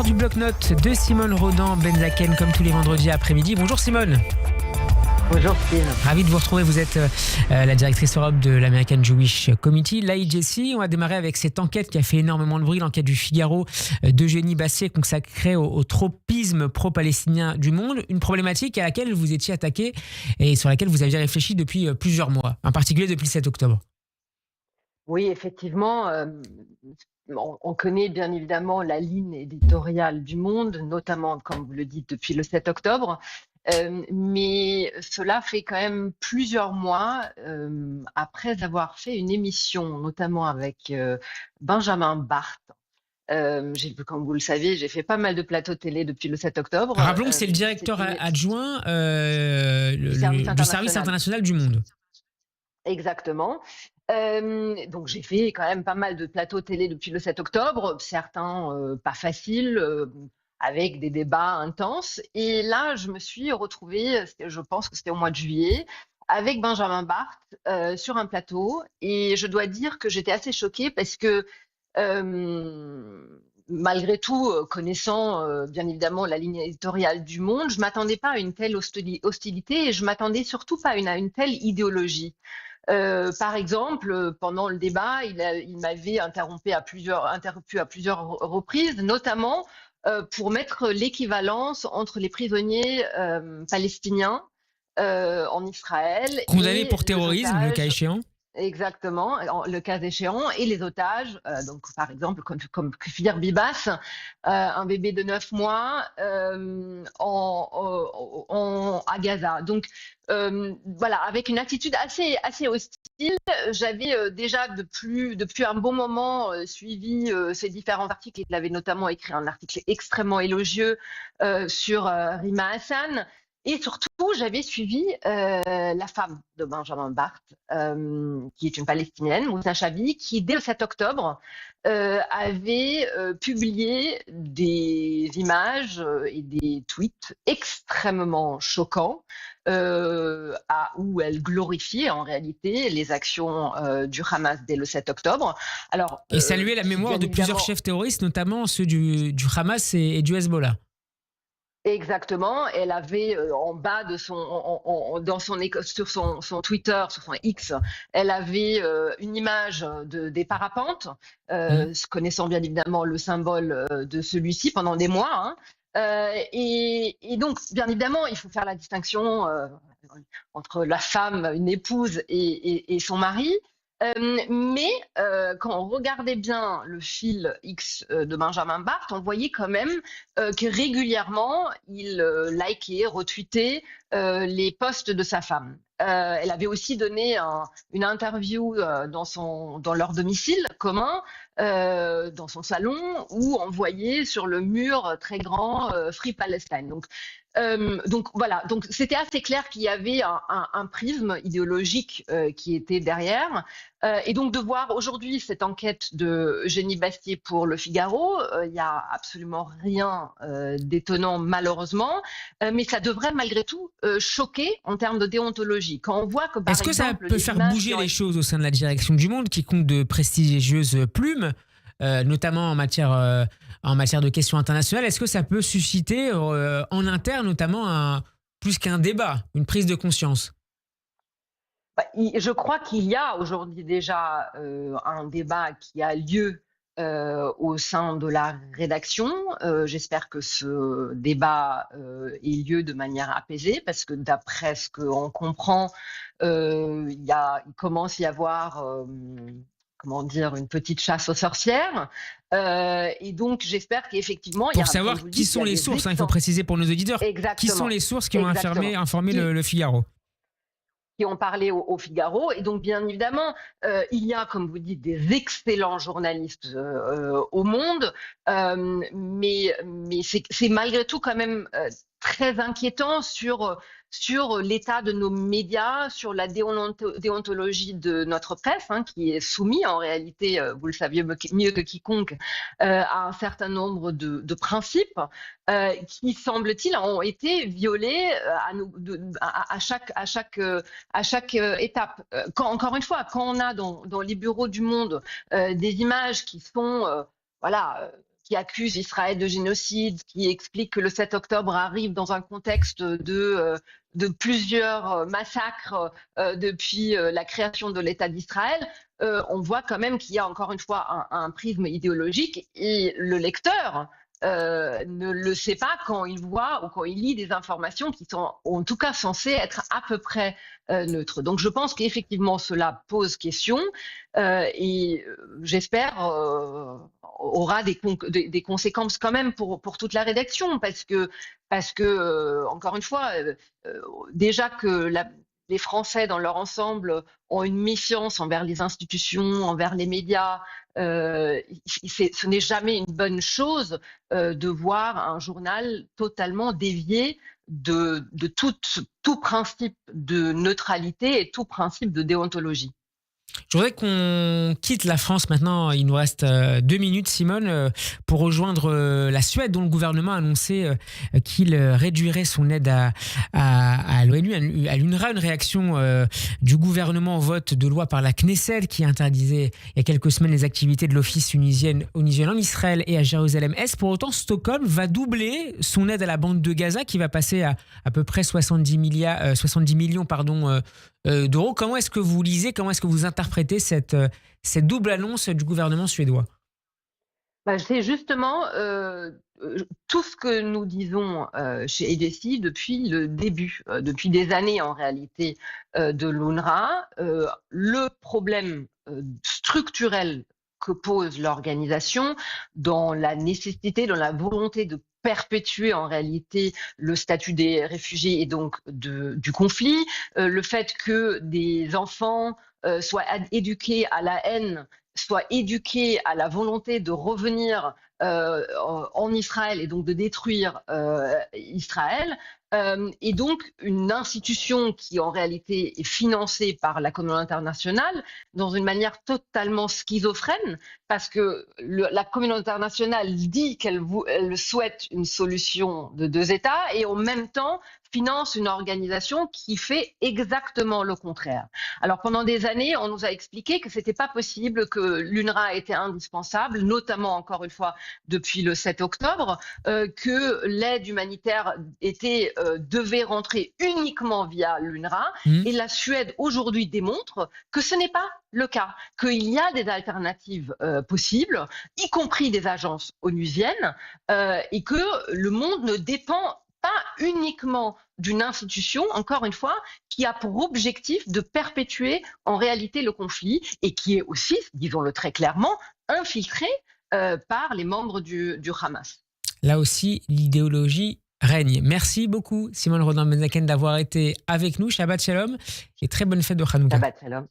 l'heure du bloc-notes de Simone Rodan-Benzaken, comme tous les vendredis après-midi. Bonjour Simone. Bonjour Steve. Ravi de vous retrouver. Vous êtes la directrice Europe de l'American Jewish Committee, l'AJC. On va démarrer avec cette enquête qui a fait énormément de bruit, l'enquête du Figaro d'Eugénie Bastier, consacrée au tropisme pro-palestinien du monde. Une problématique à laquelle vous étiez attaqué et sur laquelle vous aviez réfléchi depuis plusieurs mois, en particulier depuis le 7 octobre. Oui, effectivement, on connaît bien évidemment la ligne éditoriale du Monde, notamment, comme vous le dites, depuis le 7 octobre. Mais cela fait quand même plusieurs mois, après avoir fait une émission, notamment avec Benjamin Barth. Comme vous le savez, j'ai fait pas mal de plateaux télé depuis le 7 octobre. Rappelons que c'est le directeur adjoint du service international du Monde. Exactement. Donc j'ai fait quand même pas mal de plateaux télé depuis le 7 octobre, certains pas faciles, avec des débats intenses. Et là, je me suis retrouvée, je pense que c'était au mois de juillet, avec Benjamin Barth sur un plateau. Et je dois dire que j'étais assez choquée parce que malgré tout, connaissant bien évidemment la ligne éditoriale du Monde, je m'attendais pas à une telle hostilité et je m'attendais surtout pas à une telle idéologie. Par exemple, pendant le débat, il m'avait interrompu à plusieurs reprises, notamment pour mettre l'équivalence entre les prisonniers palestiniens en Israël condamnés et pour terrorisme, le cas échéant. Exactement, le cas échéant, et les otages, donc par exemple comme Kfir Bibas, un bébé de 9 mois à Gaza. Donc voilà, avec une attitude assez hostile. J'avais déjà depuis un bon moment suivi ces différents articles. Il avait notamment écrit un article extrêmement élogieux sur Rima Hassan. Et surtout, j'avais suivi la femme de Benjamin Barth, qui est une Palestinienne, Moussa Chabi, qui, dès le 7 octobre, avait publié des images et des tweets extrêmement choquants, où elle glorifiait en réalité les actions du Hamas dès le 7 octobre. Alors, et saluer la mémoire de plusieurs chefs terroristes, notamment ceux du Hamas et du Hezbollah. Exactement, elle avait en bas de sur son Twitter, sur son X, elle avait une image des parapentes, connaissant bien évidemment le symbole de celui-ci pendant des mois. Hein. Et donc, bien évidemment, il faut faire la distinction entre la femme, une épouse, et son mari. Mais quand on regardait bien le fil X de Benjamin Barth, on voyait quand même que régulièrement, il likait, retweetait les posts de sa femme. Elle avait aussi donné une interview dans leur domicile commun, dans son salon, où on voyait sur le mur très grand Free Palestine. Donc voilà, donc c'était assez clair qu'il y avait un prisme idéologique qui était derrière. Et donc de voir aujourd'hui cette enquête de Eugénie Bastier pour Le Figaro, il n'y a absolument rien d'étonnant malheureusement, mais ça devrait malgré tout choquer en termes de déontologie. Quand on voit que par Est-ce que exemple, ça peut faire bouger les choses au sein de la direction du Monde, qui compte de prestigieuses plumes, notamment en matière de questions internationales? Est-ce que ça peut susciter en interne notamment plus qu'un débat, une prise de conscience? Je crois qu'il y a aujourd'hui déjà un débat qui a lieu au sein de la rédaction. J'espère que ce débat ait lieu de manière apaisée, parce que d'après ce qu'on comprend, il commence à y avoir une petite chasse aux sorcières. Et donc, j'espère qu'effectivement... Pour savoir qui sont les sources, il faut préciser pour nos auditeurs. Exactement. Qui sont les sources qui ont informé le Figaro? Qui ont parlé au Figaro. Et donc, bien évidemment, il y a, comme vous dites, des excellents journalistes au monde, mais c'est malgré tout quand même très inquiétant sur l'état de nos médias, sur la déontologie de notre presse, hein, qui est soumise en réalité, vous le saviez mieux que quiconque, à un certain nombre de principes qui, semble-t-il, ont été violés à chaque étape. Encore une fois, quand on a dans les bureaux du Monde des images qui sont qui accuse Israël de génocide, qui explique que le 7 octobre arrive dans un contexte de plusieurs massacres depuis la création de l'État d'Israël, on voit quand même qu'il y a encore une fois un prisme idéologique et le lecteur ne le sait pas quand il voit ou quand il lit des informations qui sont en tout cas censées être à peu près neutres. Donc je pense qu'effectivement cela pose question et j'espère aura des conséquences quand même pour toute la rédaction parce que encore une fois, déjà que les Français dans leur ensemble ont une méfiance envers les institutions, envers les médias. Ce n'est jamais une bonne chose de voir un journal totalement dévié de tout principe de neutralité et tout principe de déontologie. Je voudrais qu'on quitte la France maintenant. Il nous reste 2 minutes, Simone, pour rejoindre la Suède, dont le gouvernement a annoncé qu'il réduirait son aide à l'ONU, à l'UNRWA. Une réaction du gouvernement au vote de loi par la Knesset qui interdisait il y a quelques semaines les activités de l'Office onusien en Israël et à Jérusalem-Est. Pour autant, Stockholm va doubler son aide à la bande de Gaza qui va passer à peu près 70 millions d'euros. Comment est-ce que vous lisez, comment est-ce que vous interprétez cette double annonce du gouvernement suédois? C'est justement tout ce que nous disons chez EDC depuis le début, depuis des années en réalité, de l'UNRWA. Le problème structurel que pose l'organisation dans la nécessité, dans la volonté de perpétuer en réalité le statut des réfugiés et donc du conflit, le fait que des enfants soient éduqués à la haine, soient éduqués à la volonté de revenir en Israël et donc de détruire Israël. Et donc une institution qui en réalité est financée par la communauté internationale dans une manière totalement schizophrène parce que la communauté internationale dit qu'elle souhaite une solution de 2 États et en même temps finance une organisation qui fait exactement le contraire. Alors pendant des années, on nous a expliqué que c'était pas possible, que l'UNRWA était indispensable, notamment encore une fois depuis le 7 octobre, que l'aide humanitaire devait rentrer uniquement via l'UNRWA. Et la Suède aujourd'hui démontre que ce n'est pas le cas, qu'il y a des alternatives possibles, y compris des agences onusiennes, et que le monde ne dépend pas uniquement d'une institution, encore une fois, qui a pour objectif de perpétuer en réalité le conflit et qui est aussi, disons-le très clairement, infiltrée par les membres du Hamas. Là aussi, l'idéologie règne. Merci beaucoup, Simone Rodin-Benzaken, d'avoir été avec nous. Shabbat Shalom et très bonne fête de Hanouka. Shabbat Shalom.